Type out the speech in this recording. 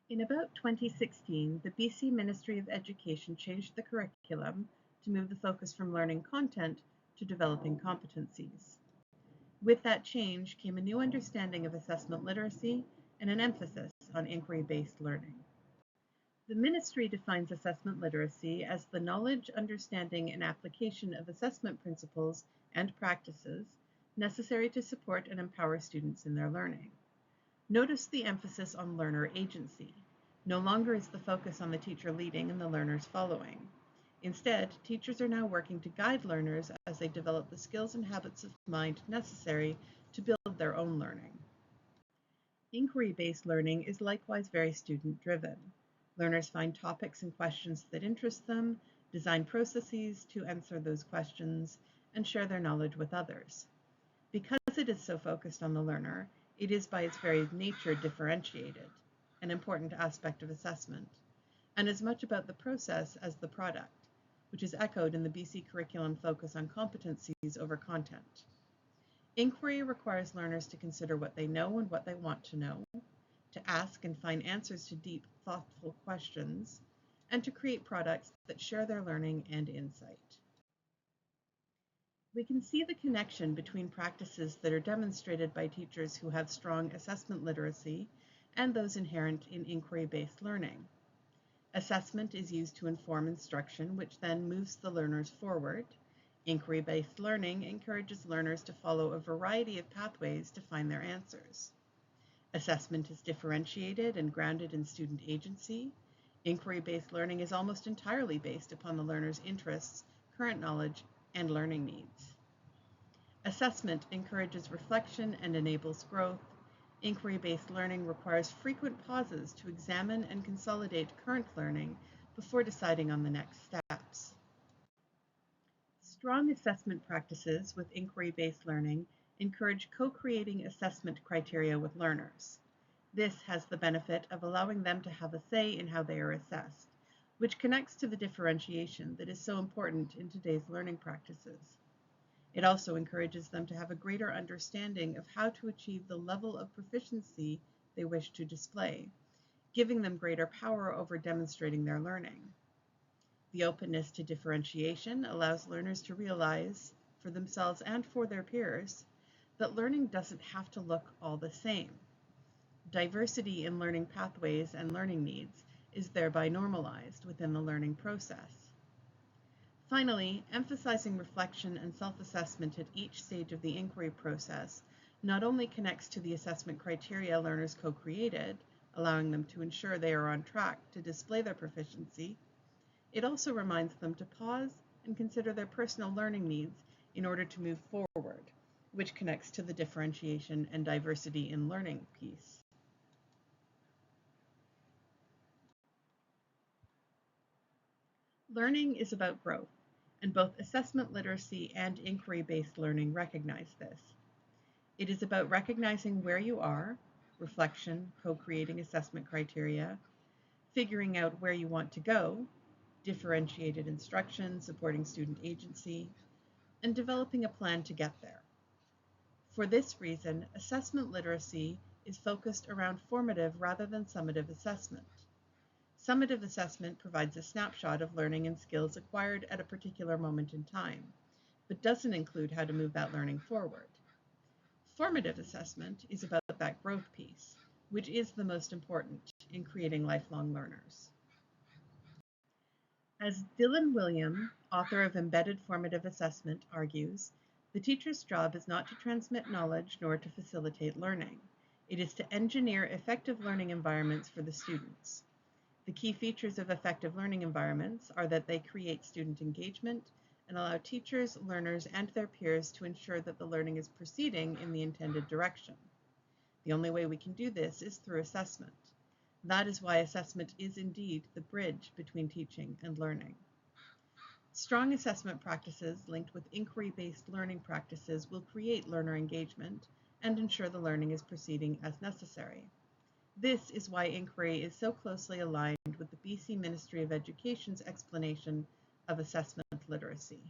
In about 2016, the BC Ministry of Education changed the curriculum to move the focus from learning content to developing competencies. With that change came a new understanding of assessment literacy and an emphasis on inquiry-based learning. The ministry defines assessment literacy as the knowledge, understanding, and application of assessment principles and practices necessary to support and empower students in their learning. Notice the emphasis on learner agency. No longer is the focus on the teacher leading and the learners following. Instead, teachers are now working to guide learners as they develop the skills and habits of mind necessary to build their own learning. Inquiry-based learning is likewise very student-driven. Learners find topics and questions that interest them, design processes to answer those questions, and share their knowledge with others. Because it is so focused on the learner, it is by its very nature differentiated, an important aspect of assessment, and as much about the process as the product, which is echoed in the BC curriculum focus on competencies over content. Inquiry requires learners to consider what they know and what they want to know, to ask and find answers to deep, thoughtful questions, and to create products that share their learning and insight. We can see the connection between practices that are demonstrated by teachers who have strong assessment literacy and those inherent in inquiry-based learning. Assessment is used to inform instruction, which then moves the learners forward. Inquiry-based learning encourages learners to follow a variety of pathways to find their answers. Assessment is differentiated and grounded in student agency. Inquiry-based learning is almost entirely based upon the learner's interests, current knowledge, and learning needs. Assessment encourages reflection and enables growth. Inquiry-based learning requires frequent pauses to examine and consolidate current learning before deciding on the next steps. Strong assessment practices with inquiry-based learning encourage co-creating assessment criteria with learners. This has the benefit of allowing them to have a say in how they are assessed, which connects to the differentiation that is so important in today's learning practices. It also encourages them to have a greater understanding of how to achieve the level of proficiency they wish to display, giving them greater power over demonstrating their learning. The openness to differentiation allows learners to realize, for themselves and for their peers, that learning doesn't have to look all the same. Diversity in learning pathways and learning needs is thereby normalized within the learning process. Finally, emphasizing reflection and self-assessment at each stage of the inquiry process not only connects to the assessment criteria learners co-created, allowing them to ensure they are on track to display their proficiency, it also reminds them to pause and consider their personal learning needs in order to move forward, which connects to the differentiation and diversity in learning piece. Learning is about growth, and both assessment literacy and inquiry-based learning recognize this. It is about recognizing where you are, reflection, co-creating assessment criteria, figuring out where you want to go, differentiated instruction, supporting student agency, and developing a plan to get there. For this reason, assessment literacy is focused around formative rather than summative assessment. Summative assessment provides a snapshot of learning and skills acquired at a particular moment in time, but doesn't include how to move that learning forward. Formative assessment is about that growth piece, which is the most important in creating lifelong learners. As Dylan William, author of Embedded Formative Assessment, argues, the teacher's job is not to transmit knowledge nor to facilitate learning. It is to engineer effective learning environments for the students. The key features of effective learning environments are that they create student engagement and allow teachers, learners, and their peers to ensure that the learning is proceeding in the intended direction. The only way we can do this is through assessment. That is why assessment is indeed the bridge between teaching and learning. Strong assessment practices linked with inquiry-based learning practices will create learner engagement and ensure the learning is proceeding as necessary. This is why inquiry is so closely aligned with the BC Ministry of Education's explanation of assessment literacy.